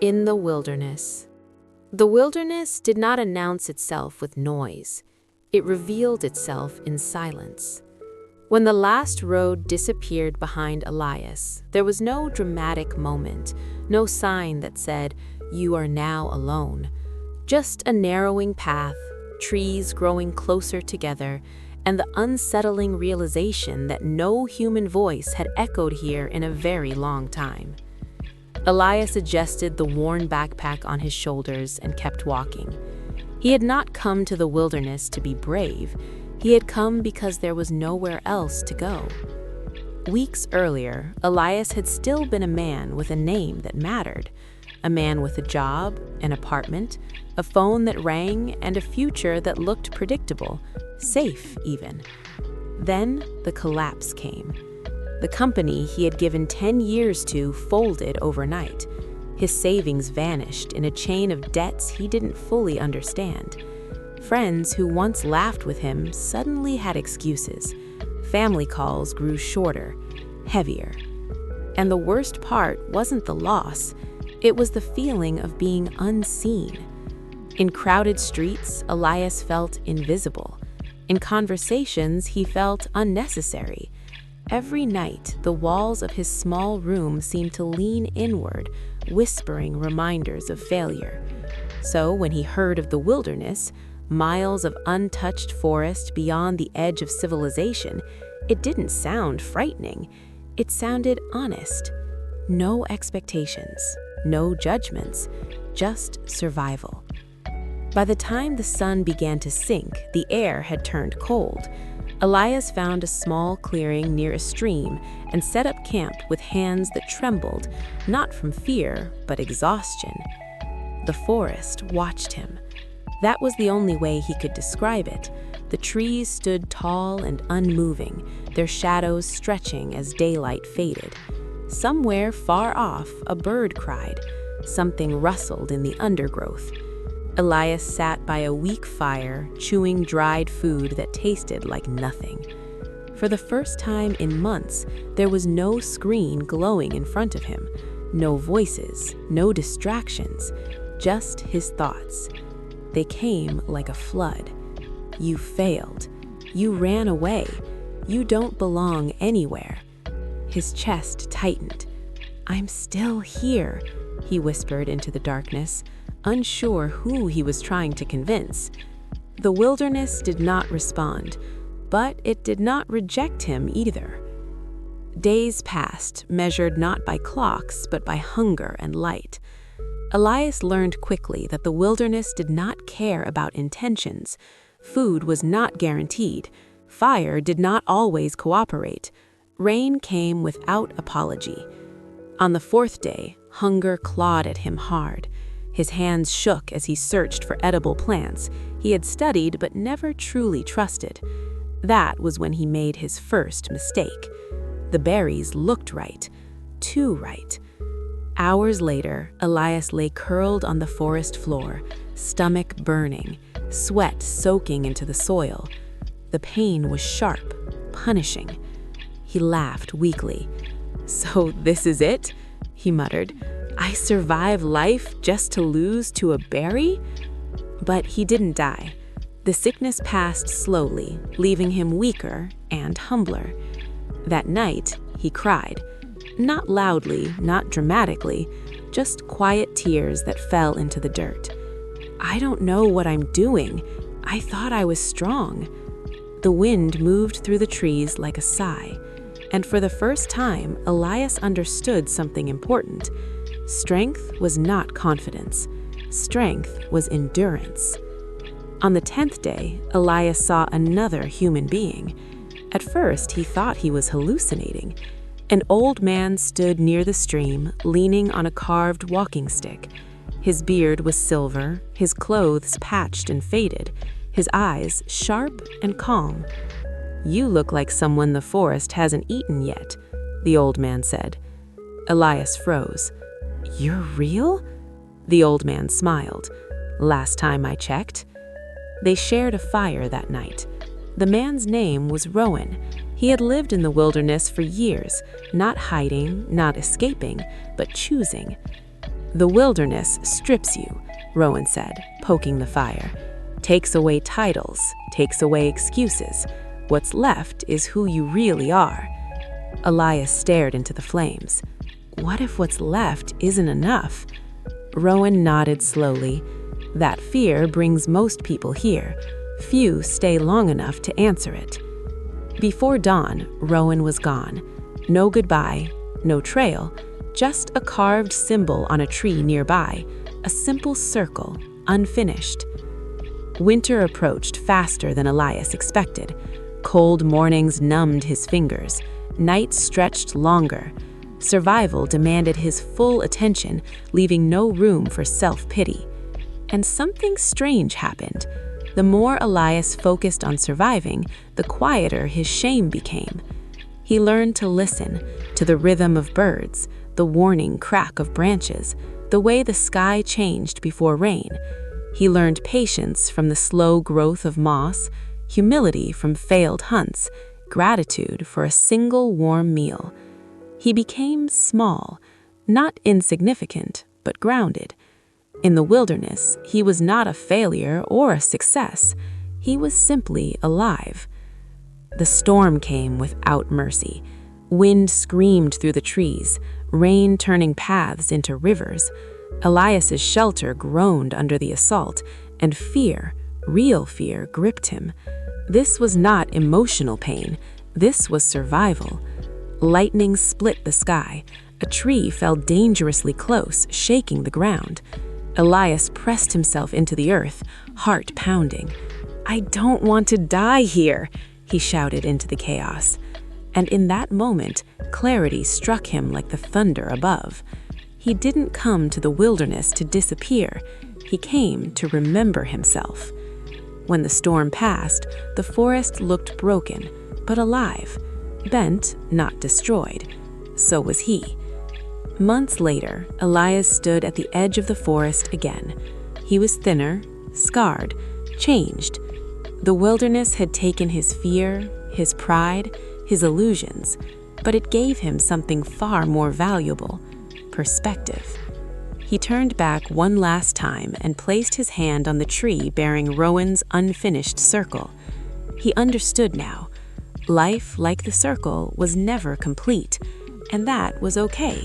In the wilderness. The wilderness did not announce itself with noise. It revealed itself in silence. When the last road disappeared behind Elias, there was no dramatic moment, no sign that said, "You are now alone." Just a narrowing path, trees growing closer together, and the unsettling realization that no human voice had echoed here in a very long time. Elias adjusted the worn backpack on his shoulders and kept walking. He had not come to the wilderness to be brave. He had come because there was nowhere else to go. Weeks earlier, Elias had still been a man with a name that mattered, a man with a job, an apartment, a phone that rang, and a future that looked predictable, safe even. Then the collapse came. The company he had given 10 years to folded overnight. His savings vanished in a chain of debts he didn't fully understand. Friends who once laughed with him suddenly had excuses. Family calls grew shorter, heavier. And the worst part wasn't the loss, it was the feeling of being unseen. In crowded streets, Elias felt invisible. In conversations, he felt unnecessary. Every night, the walls of his small room seemed to lean inward, whispering reminders of failure. So when he heard of the wilderness, miles of untouched forest beyond the edge of civilization, it didn't sound frightening. It sounded honest. No expectations, no judgments, just survival. By the time the sun began to sink, the air had turned cold. Elias found a small clearing near a stream and set up camp with hands that trembled, not from fear, but exhaustion. The forest watched him. That was the only way he could describe it. The trees stood tall and unmoving, their shadows stretching as daylight faded. Somewhere far off, a bird cried. Something rustled in the undergrowth. Elias sat by a weak fire, chewing dried food that tasted like nothing. For the first time in months, there was no screen glowing in front of him, no voices, no distractions, just his thoughts. They came like a flood. You failed. You ran away. You don't belong anywhere. His chest tightened. "I'm still here," he whispered into the darkness, unsure who he was trying to convince. The wilderness did not respond, but it did not reject him either. Days passed, measured not by clocks, but by hunger and light. Elias learned quickly that the wilderness did not care about intentions. Food was not guaranteed. Fire did not always cooperate. Rain came without apology. On the fourth day, hunger clawed at him hard. His hands shook as he searched for edible plants he had studied but never truly trusted. That was when he made his first mistake. The berries looked right, too right. Hours later, Elias lay curled on the forest floor, stomach burning, sweat soaking into the soil. The pain was sharp, punishing. He laughed weakly. "So this is it?" he muttered. "I survive life just to lose to a berry?" But he didn't die. The sickness passed slowly, leaving him weaker and humbler. That night, he cried. Not loudly, not dramatically, just quiet tears that fell into the dirt. "I don't know what I'm doing. I thought I was strong." The wind moved through the trees like a sigh. And for the first time, Elias understood something important. Strength was not confidence. Strength was endurance. On the 10th day, Elias saw another human being. At first, he thought he was hallucinating. An old man stood near the stream, leaning on a carved walking stick. His beard was silver, his clothes patched and faded, his eyes sharp and calm. "You look like someone the forest hasn't eaten yet," the old man said. Elias froze. "You're real?" The old man smiled. "Last time I checked." They shared a fire that night. The man's name was Rowan. He had lived in the wilderness for years, not hiding, not escaping, but choosing. "The wilderness strips you," Rowan said, poking the fire. "Takes away titles, takes away excuses. What's left is who you really are." Elias stared into the flames. What if what's left isn't enough? Rowan nodded slowly. That fear brings most people here. Few stay long enough to answer it. Before dawn, Rowan was gone. No goodbye, no trail, just a carved symbol on a tree nearby, a simple circle, unfinished. Winter approached faster than Elias expected. Cold mornings numbed his fingers. Nights stretched longer. Survival demanded his full attention, leaving no room for self-pity. And something strange happened. The more Elias focused on surviving, the quieter his shame became. He learned to listen to the rhythm of birds, the warning crack of branches, the way the sky changed before rain. He learned patience from the slow growth of moss, humility from failed hunts, gratitude for a single warm meal. He became small, not insignificant, but grounded. In the wilderness, he was not a failure or a success. He was simply alive. The storm came without mercy. Wind screamed through the trees, rain turning paths into rivers. Elias's shelter groaned under the assault, and fear, real fear, gripped him. This was not emotional pain. This was survival. Lightning split the sky. A tree fell dangerously close, shaking the ground. Elias pressed himself into the earth, heart pounding. "I don't want to die here," he shouted into the chaos. And in that moment, clarity struck him like the thunder above. He didn't come to the wilderness to disappear. He came to remember himself. When the storm passed, the forest looked broken, but alive. Bent, not destroyed. So was he. Months later, Elias stood at the edge of the forest again. He was thinner, scarred, changed. The wilderness had taken his fear, his pride, his illusions, but it gave him something far more valuable: perspective. He turned back one last time and placed his hand on the tree bearing Rowan's unfinished circle. He understood now. Life, like the circle, was never complete, and that was okay.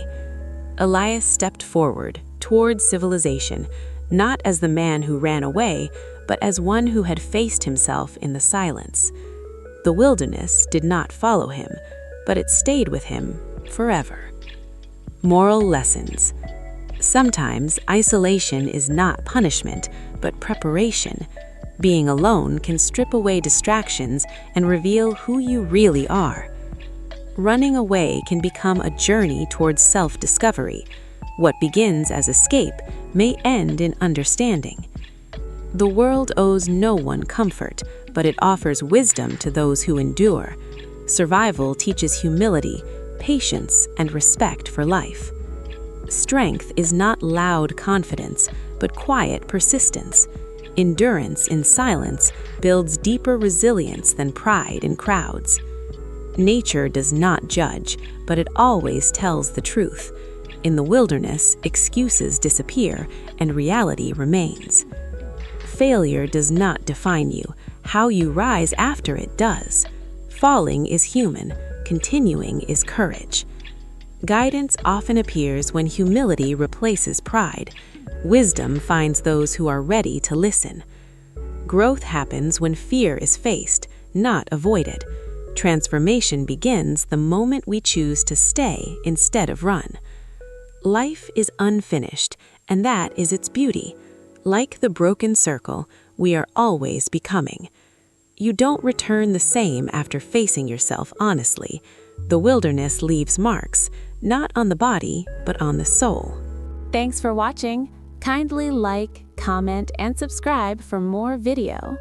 Elias stepped forward, toward civilization, not as the man who ran away, but as one who had faced himself in the silence. The wilderness did not follow him, but it stayed with him forever. Moral lessons. Sometimes isolation is not punishment, but preparation. Being alone can strip away distractions and reveal who you really are. Running away can become a journey towards self-discovery. What begins as escape may end in understanding. The world owes no one comfort, but it offers wisdom to those who endure. Survival teaches humility, patience, and respect for life. Strength is not loud confidence, but quiet persistence. Endurance in silence builds deeper resilience than pride in crowds. Nature does not judge, but it always tells the truth. In the wilderness, excuses disappear and reality remains. Failure does not define you. How you rise after it does. Falling is human. Continuing is courage. Guidance often appears when humility replaces pride. Wisdom finds those who are ready to listen. Growth happens when fear is faced, not avoided. Transformation begins the moment we choose to stay instead of run. Life is unfinished, and that is its beauty. Like the broken circle, we are always becoming. You don't return the same after facing yourself honestly. The wilderness leaves marks, not on the body, but on the soul. Thanks for watching. Kindly like, comment, and subscribe for more video.